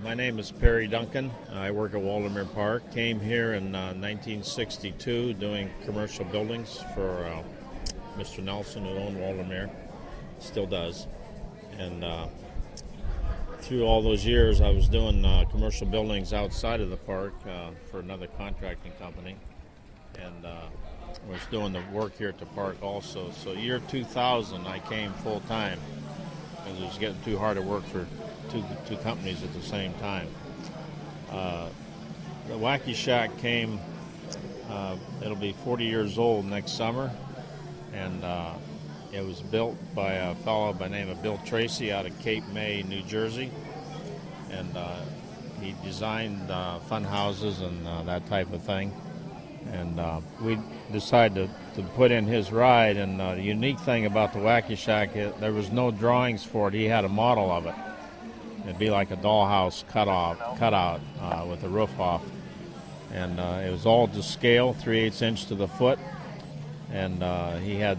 My name is Perry Duncan. I work at Waldameer Park. Came here in 1962 doing commercial buildings for Mr. Nelson, who owned Waldameer. Still does. And through all those years, I was doing commercial buildings outside of the park for another contracting company. And was doing the work here at the park also. So year 2000, I came full-time because it was getting too hard to work for two companies at the same time. The Wacky Shack came, it'll be 40 years old next summer, and it was built by a fellow by the name of Bill Tracy out of Cape May, New Jersey, and he designed fun houses and that type of thing. And we decided to put in his ride, and the unique thing about the Wacky Shack, there was no drawings for it. He had a model of it. It'd be like a dollhouse cutout with the roof off. And it was all to scale, 3/8 inch to the foot. And he had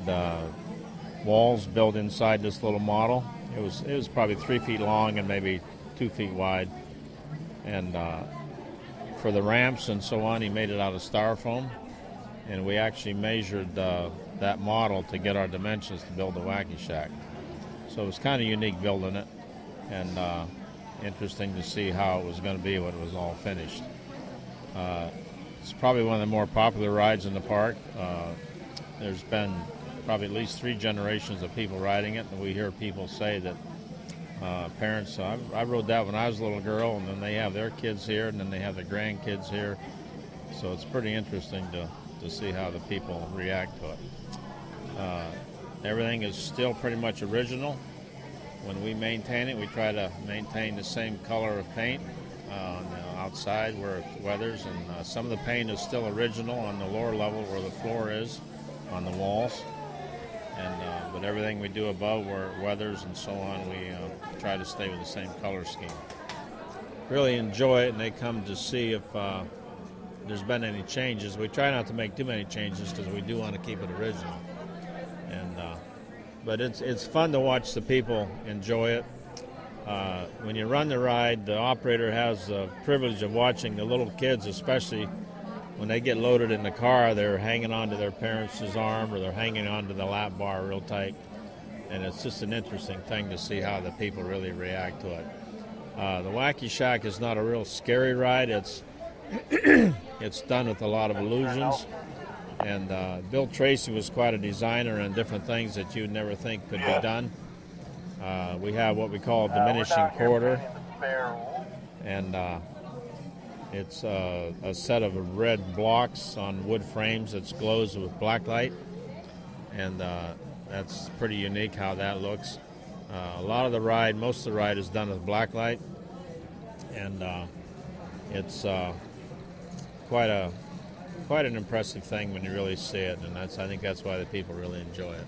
walls built inside this little model. It was probably 3 feet long and maybe 2 feet wide. And for the ramps and so on, he made it out of styrofoam. And we actually measured that model to get our dimensions to build the Wacky Shack. So it was kind of unique building it, and interesting to see how it was going to be when it was all finished. It's probably one of the more popular rides in the park. There's been probably at least 3 generations of people riding it, and we hear people say that parents, I rode that when I was a little girl, and then they have their kids here, and then they have their grandkids here. So it's pretty interesting to see how the people react to it. Everything is still pretty much original. When we maintain it, we try to maintain the same color of paint on the outside where it weathers, and some of the paint is still original on the lower level where the floor is on the walls. And but everything we do above where it weathers and so on, we try to stay with the same color scheme. Really enjoy it, and they come to see if there's been any changes. We try not to make too many changes because we do want to keep it original. And but it's fun to watch the people enjoy it. When you run the ride, the operator has the privilege of watching the little kids, especially when they get loaded in the car. They're hanging onto their parents' arm, or they're hanging onto the lap bar real tight. And it's just an interesting thing to see how the people really react to it. The Wacky Shack is not a real scary ride. It's it's done with a lot of illusions. And Bill Tracy was quite a designer and different things that you'd never think could be done. We have what we call a diminishing quarter. And it's a set of red blocks on wood frames that glows with black light. And that's pretty unique how that looks. A lot of the ride, most of the ride is done with black light. And it's quite an impressive thing when you really see it, and I think that's why the people really enjoy it.